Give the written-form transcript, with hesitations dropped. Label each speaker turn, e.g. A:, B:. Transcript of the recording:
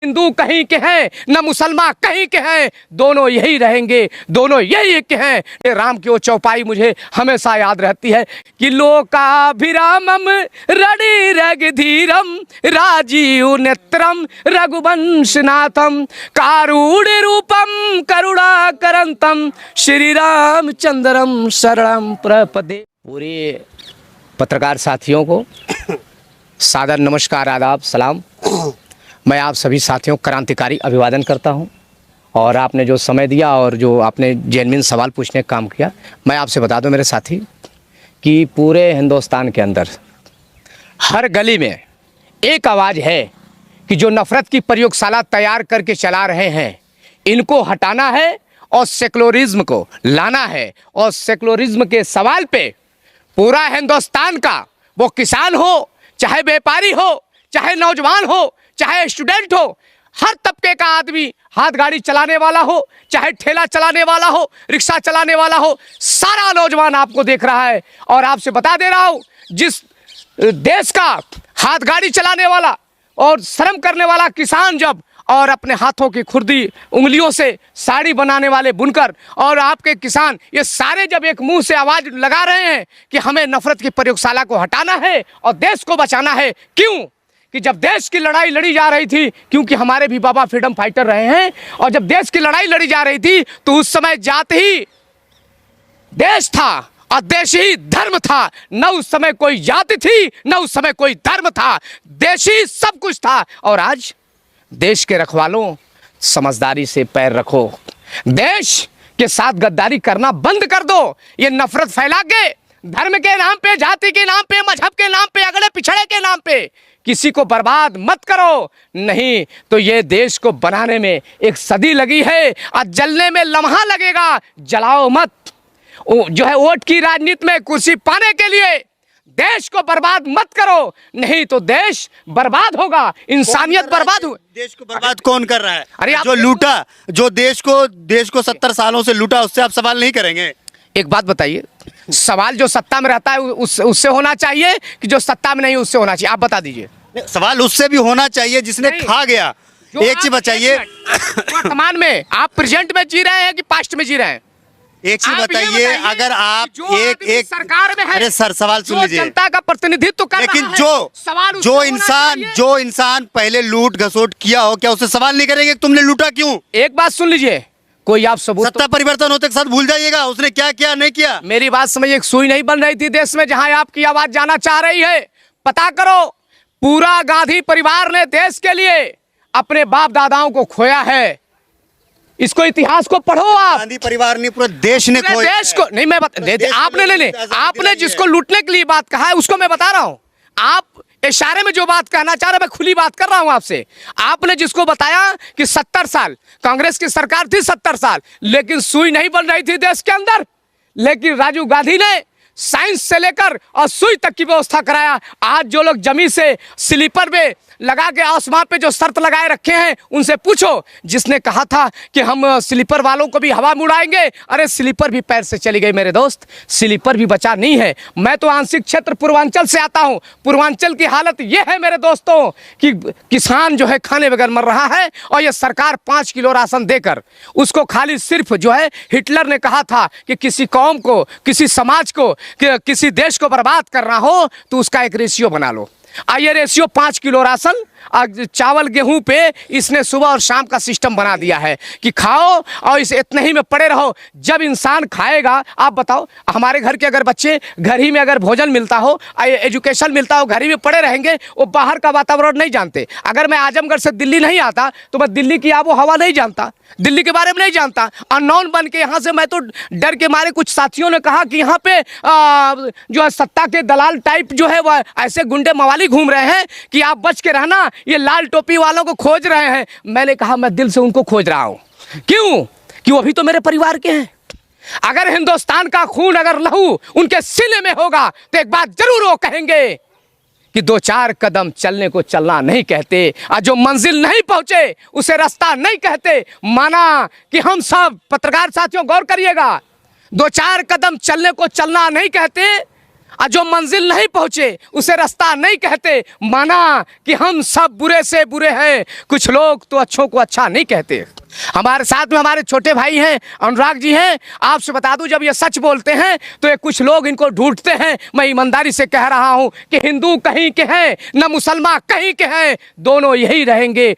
A: हिंदू कहीं के हैं न मुसलमान कहीं के हैं, दोनों यही रहेंगे, दोनों यही के हैं। ये राम की वो चौपाई मुझे हमेशा याद रहती है कि लोकाभिरामम रडि रगधीरम राजीव नेत्रम रघुवंशनाथम कारुण्य रूपम करुणाकरंतम श्री रामचंद्रम शरणम प्रपदे। पूरे पत्रकार साथियों को सादर नमस्कार, आदाब, सलाम। मैं आप सभी साथियों को क्रांतिकारी अभिवादन करता हूं और आपने जो समय दिया और जो आपने जेन्युइन सवाल पूछने का काम किया, मैं आपसे बता दूं मेरे साथी कि पूरे हिंदुस्तान के अंदर हर गली में एक आवाज़ है कि जो नफ़रत की प्रयोगशाला तैयार करके चला रहे हैं इनको हटाना है और सेकुलरिज्म को लाना है। और सेकुलरिज्म के सवाल पे पूरा हिंदुस्तान का, वो किसान हो, चाहे व्यापारी हो, चाहे नौजवान हो, चाहे स्टूडेंट हो, हर तबके का आदमी, हाथ गाड़ी चलाने वाला हो, चाहे ठेला चलाने वाला हो, रिक्शा चलाने वाला हो, सारा नौजवान आपको देख रहा है। और आपसे बता दे रहा हूं, जिस देश का हाथ गाड़ी चलाने वाला और श्रम करने वाला किसान जब, और अपने हाथों की खुरदी उंगलियों से साड़ी बनाने वाले बुनकर और आपके किसान, ये सारे जब एक मुंह से आवाज लगा रहे हैं कि हमें नफरत की प्रयोगशाला को हटाना है और देश को बचाना है। क्यों? कि जब देश की लड़ाई लड़ी जा रही थी, क्योंकि हमारे भी बाबा फ्रीडम फाइटर रहे हैं, और जब देश की लड़ाई लड़ी जा रही थी तो उस समय जात ही देश था और देश ही धर्म था। न उस समय कोई जाति थी, न उस समय कोई धर्म था, देश ही सब कुछ था। और आज देश के रखवालों, समझदारी से पैर रखो, देश के साथ गद्दारी करना बंद कर दो। ये नफरत फैला के धर्म के नाम पे, जाति के नाम पे, मजहब के नाम पे, अगड़े पिछड़े के नाम पे किसी को बर्बाद मत करो, नहीं तो ये देश को बनाने में एक सदी लगी है और जलने में लम्हा लगेगा। जलाओ मत। जो है वोट की राजनीति में कुर्सी पाने के लिए देश को बर्बाद मत करो, नहीं तो देश बर्बाद होगा, इंसानियत बर्बाद हो।
B: देश को बर्बाद कौन कर रहा है?
A: अरे
B: जो लूटा, जो देश को 70 सालों से लूटा, उससे आप सवाल नहीं करेंगे?
A: एक बात बताइए, सवाल जो सत्ता में रहता है उससे होना चाहिए कि जो सत्ता में नहीं उससे होना चाहिए? आप बता दीजिए।
B: सवाल उससे भी होना चाहिए जिसने खा गया। एक चीज बताइए,
A: वर्तमान में आप प्रेजेंट में जी रहे हैं कि पास्ट में जी रहे हैं? एक
B: चीज बताइए, अगर आप एक
A: सरकार में है,
B: अरे सर सवाल सुन लीजिए,
A: जनता का प्रतिनिधित्व कर
B: लेकिन
A: रहा है,
B: जो इंसान पहले लूट घसोट किया हो, क्या उससे सवाल नहीं करेंगे कि तुमने लूटा क्यों?
A: एक बात सुन लीजिए, कोई आप सबूत,
B: सत्ता परिवर्तन होते के साथ भूल जाइएगा उसने क्या किया नहीं किया।
A: मेरी बात समझिए, एक सुई नहीं बन रही थी देश में जहां आपकी आवाज जाना चाह रही है। पता करो, पूरा गांधी परिवार ने देश के लिए अपने बाप दादाओं को खोया है। इसको, इतिहास को पढ़ो आप।
B: गांधी परिवार ने, पूरा देश ने खोया।
A: देश को नहीं, मैं आपने जिसको लूटने के लिए बात कहा है उसको मैं बता रहा हूं। आप इशारे में जो बात कहना चाह रहे, मैं खुली बात कर रहा हूं आपसे। आपने जिसको बताया कि 70 साल कांग्रेस की सरकार थी, 70 साल, लेकिन सुई नहीं बन रही थी देश के अंदर, लेकिन राजीव गांधी ने साइंस से लेकर और सुई तक की व्यवस्था कराया। आज जो लोग जमीन से स्लीपर में लगा के आसमान पे जो शर्त लगाए रखे हैं, उनसे पूछो, जिसने कहा था कि हम स्लीपर वालों को भी हवा में उड़ाएंगे, अरे स्लीपर भी पैर से चली गई मेरे दोस्त, स्लीपर भी बचा नहीं है। मैं तो आंशिक क्षेत्र पूर्वांचल से आता हूं। पूर्वांचल की हालत यह है मेरे दोस्तों कि किसान जो है खाने बगैर मर रहा है, और यह सरकार 5 किलो राशन देकर उसको खाली सिर्फ जो है, हिटलर ने कहा था कि किसी कौम को, किसी समाज को, किसी देश को बर्बाद करना हो तो उसका एक रेशियो बना लो। ये रेशियो 5 किलो राशन चावल गेहूं पे इसने सुबह और शाम का सिस्टम बना दिया है कि खाओ और इस इतने ही में पड़े रहो। जब इंसान खाएगा, आप बताओ, हमारे घर के अगर बच्चे घर ही में अगर भोजन मिलता हो, एजुकेशन मिलता हो, घर ही में पड़े रहेंगे, वो बाहर का वातावरण नहीं जानते। अगर मैं आजमगढ़ से दिल्ली नहीं आता तो मैं दिल्ली की आबो हवा नहीं जानता, दिल्ली के बारे में नहीं जानता। अननोन बन के यहाँ से, मैं तो डर के मारे, कुछ साथियों ने कहा कि यहाँ पे जो है सत्ता के दलाल टाइप जो है वह ऐसे गुंडे मवाली घूम रहे हैं कि आप बच के रहना, ये लाल टोपी वालों को खोज रहे हैं। मैंने कहा मैं दिल से उनको खोज रहा हूं। क्यों? कि वो भी तो मेरे परिवार के हैं। अगर हिंदुस्तान का खून, अगर लहू उनके सीने में होगा तो एक बात जरूर वो कहेंगे कि 2-4 कदम चलने को चलना नहीं कहते, और जो मंजिल नहीं पहुंचे उसे रास्ता नहीं कहते। माना कि हम सब पत्रकार साथियों गौर करिएगा, 2-4 कदम चलने को चलना नहीं कहते, और जो मंजिल नहीं पहुंचे उसे रास्ता नहीं कहते। माना कि हम सब बुरे से बुरे हैं, कुछ लोग तो अच्छों को अच्छा नहीं कहते। हमारे साथ में हमारे छोटे भाई हैं, अनुराग जी हैं। आपसे बता दूं, जब ये सच बोलते हैं तो ये कुछ लोग इनको ढूंढते हैं। मैं ईमानदारी से कह रहा हूं कि हिंदू कहीं के हैं न मुसलमान कहीं के हैं, दोनों यही रहेंगे,